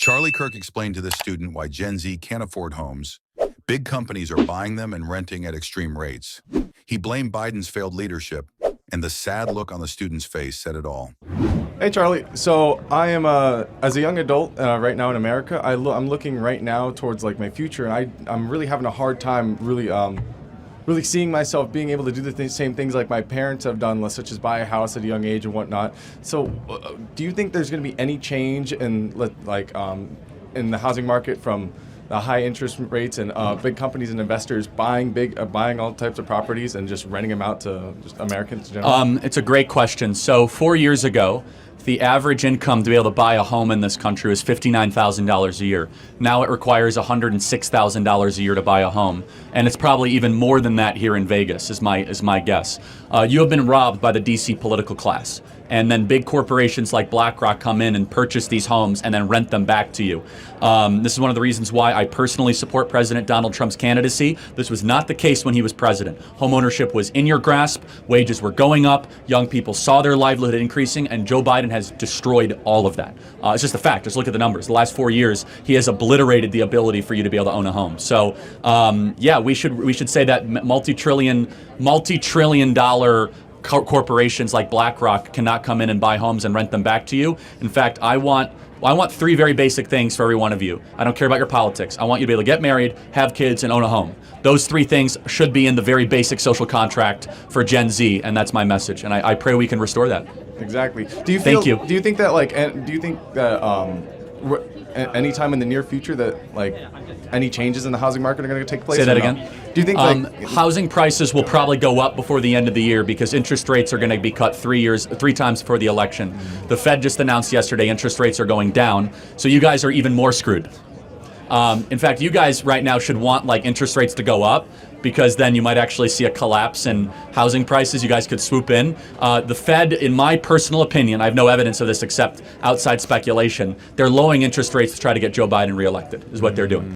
Charlie Kirk explained to this student why Gen Z can't afford homes. Big companies are buying them and renting at extreme rates. He blamed Biden's failed leadership, and the sad look on the student's face said it all. Hey Charlie, so I am as a young adult right now in America, I'm looking right now towards like my future, and I'm really having a hard time really seeing myself being able to do the same things like my parents have done, such as buy a house at a young age and whatnot. So do you think there's going to be any change in in the housing market from the high interest rates and big companies and investors buying all types of properties and just renting them out to just Americans in general? It's a great question. So 4 years ago, the average income to be able to buy a home in this country was $59,000 a year. Now it requires $106,000 a year to buy a home, and it's probably even more than that here in Vegas, is my guess. You have been robbed by the DC political class, and then big corporations like BlackRock come in and purchase these homes and then rent them back to you. This is one of the reasons why I personally support President Donald Trump's candidacy. This was not the case when he was president. Homeownership was in your grasp, wages were going up, young people saw their livelihood increasing, and Joe Biden has destroyed all of that. It's just a fact. Just look at the numbers. The last 4 years, he has obliterated the ability for you to be able to own a home. So, yeah, we should say that multi-trillion dollar corporations like BlackRock cannot come in and buy homes and rent them back to you. In fact, I want three very basic things for every one of you. I don't care about your politics. I want you to be able to get married, have kids, and own a home. Those three things should be in the very basic social contract for Gen Z, and that's my message. And I pray we can restore that. Exactly. Do you think that any time in the near future that any changes in the housing market are going to take place? Say that again. Do you think housing prices will probably go up before the end of the year because interest rates are going to be cut 3 times before the election? The Fed just announced yesterday interest rates are going down, so you guys are even more screwed. In fact, you guys right now should want interest rates to go up, because then you might actually see a collapse in housing prices. You guys could swoop in. The Fed, in my personal opinion, I have no evidence of this except outside speculation, they're lowering interest rates to try to get Joe Biden reelected, is what they're doing.